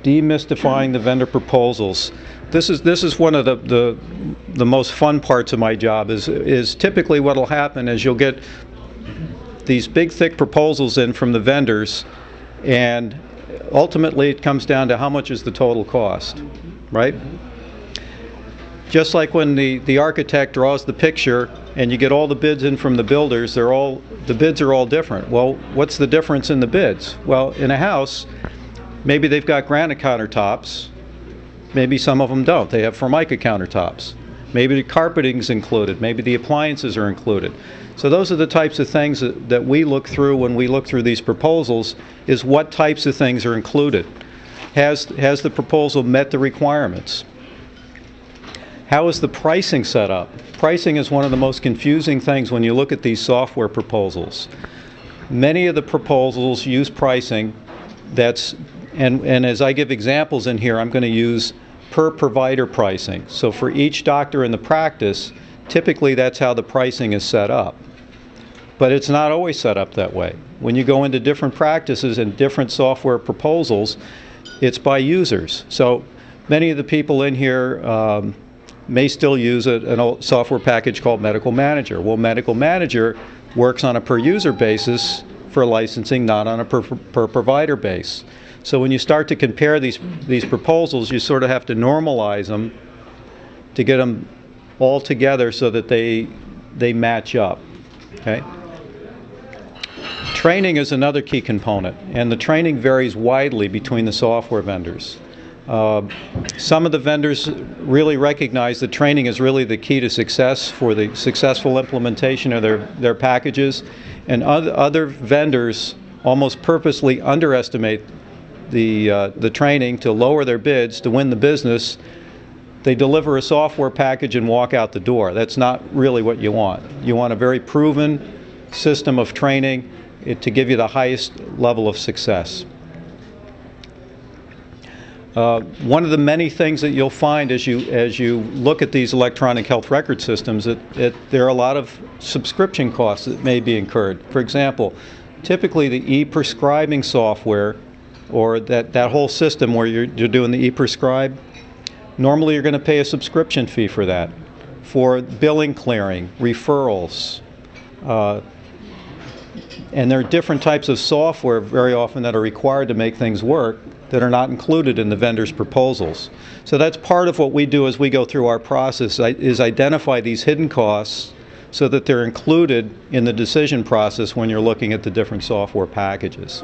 demystifying the vendor proposals. This is one of the most fun parts of my job. Is typically what will happen is you'll get these big thick proposals in from the vendors, and ultimately it comes down to how much is the total cost, right? Just like when the architect draws the picture and you get all the bids in from the builders, the bids are all different. Well, what's the difference in the bids? Well, in a house, maybe they've got granite countertops, maybe some of them don't. They have Formica countertops. Maybe the carpeting's included, maybe the appliances are included. So those are the types of things that we look through when we look through these proposals, is what types of things are included. Has the proposal met the requirements? How is the pricing set up? Pricing is one of the most confusing things when you look at these software proposals. Many of the proposals use pricing and as I give examples in here, I'm going to use per provider pricing. So for each doctor in the practice, typically that's how the pricing is set up. But it's not always set up that way. When you go into different practices and different software proposals, it's by users. So many of the people in here may still use an old software package called Medical Manager. Well, Medical Manager works on a per user basis for licensing, not on a per provider base. So when you start to compare these proposals, you sort of have to normalize them to get them all together so that they match up. Okay? Training is another key component, and the training varies widely between the software vendors. Some of the vendors really recognize that training is really the key to success for the successful implementation of their packages, and other vendors almost purposely underestimate the training to lower their bids to win the business. They deliver a software package and walk out the door. That's not really what you want. You want a very proven system of training to give you the highest level of success. One of the many things that you'll find as you look at these electronic health record systems, there are a lot of subscription costs that may be incurred. For example, typically the e-prescribing software, or that whole system where you're doing the e-prescribe, normally you're going to pay a subscription fee for that, for billing clearing, referrals, and there are different types of software very often that are required to make things work that are not included in the vendor's proposals. So that's part of what we do as we go through our process, is identify these hidden costs so that they're included in the decision process when you're looking at the different software packages.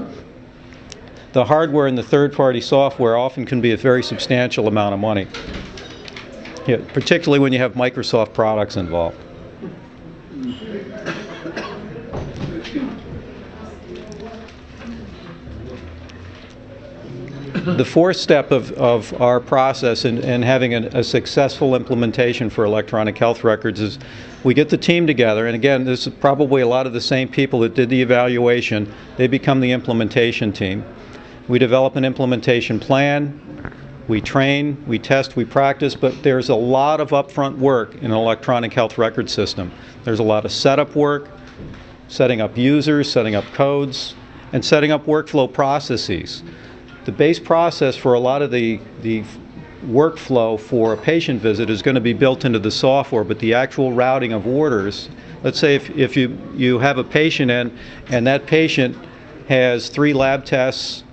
The hardware and the third-party software often can be a very substantial amount of money, particularly when you have Microsoft products involved. The fourth step of our process in having a successful implementation for electronic health records is we get the team together, and again, this is probably a lot of the same people that did the evaluation. They become the implementation team. We develop an implementation plan, we train, we test, we practice, but there's a lot of upfront work in an electronic health record system. There's a lot of setup work, setting up users, setting up codes, and setting up workflow processes. The base process for a lot of the workflow for a patient visit is going to be built into the software, but the actual routing of orders, let's say if you have a patient in and that patient has 3 lab tests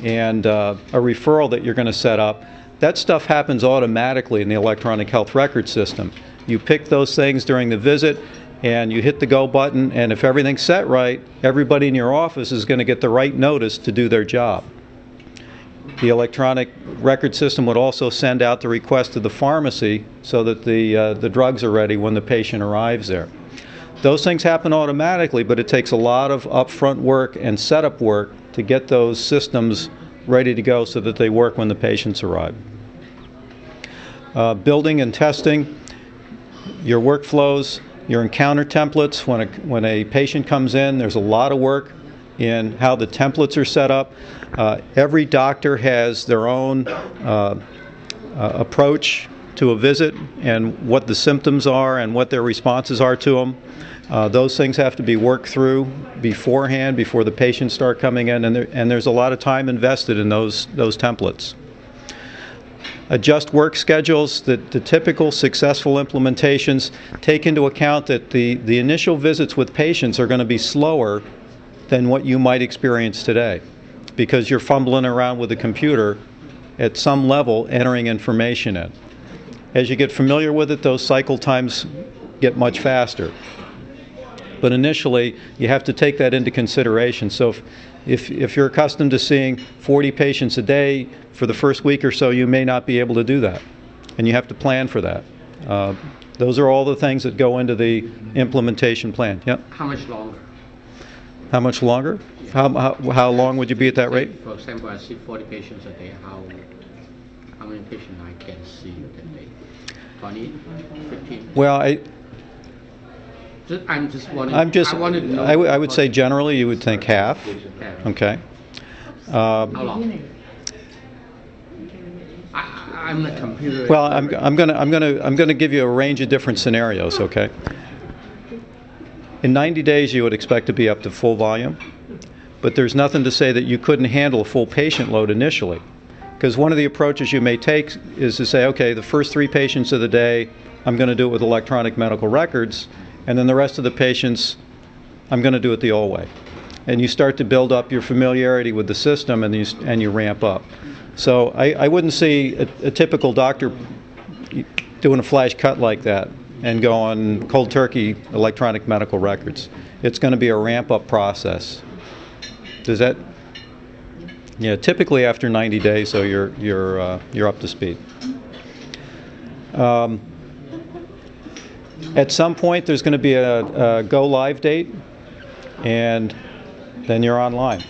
and a referral that you're going to set up, that stuff happens automatically in the electronic health record system. You pick those things during the visit and you hit the go button, and if everything's set right, everybody in your office is going to get the right notice to do their job. The electronic record system would also send out the request to the pharmacy so that the drugs are ready when the patient arrives there. Those things happen automatically, but it takes a lot of upfront work and setup work to get those systems ready to go so that they work when the patients arrive. Building and testing your workflows, your encounter templates. When a patient comes in, there's a lot of work in how the templates are set up. Every doctor has their own approach to a visit and what the symptoms are and what their responses are to them. Those things have to be worked through beforehand, before the patients start coming in, and there's a lot of time invested in those templates. Adjust work schedules. The typical successful implementations take into account that the initial visits with patients are going to be slower than what you might experience today, because you're fumbling around with a computer at some level entering information in. As you get familiar with it, those cycle times get much faster. But initially, you have to take that into consideration. So if you're accustomed to seeing 40 patients a day for the first week or so, you may not be able to do that, and you have to plan for that. Those are all the things that go into the implementation plan. Yep. How much longer? How much longer? How long would you be at that rate? For example, I see 40 patients a day. How many patients I can see a day? 20, 15? Well, I'm just wondering. I would say generally you would think half. Okay. How long? I'm a computer. Well, I'm gonna give you a range of different scenarios. Okay. In 90 days, you would expect to be up to full volume, but there's nothing to say that you couldn't handle a full patient load initially. Because one of the approaches you may take is to say, okay, the first 3 patients of the day, I'm going to do it with electronic medical records, and then the rest of the patients, I'm going to do it the old way. And you start to build up your familiarity with the system, and you ramp up. So I wouldn't see a typical doctor doing a flash cut like that and go on cold turkey electronic medical records. It's going to be a ramp-up process. Does that? Yeah, typically after 90 days, so you're up to speed. At some point, there's going to be a go live date, and then you're online.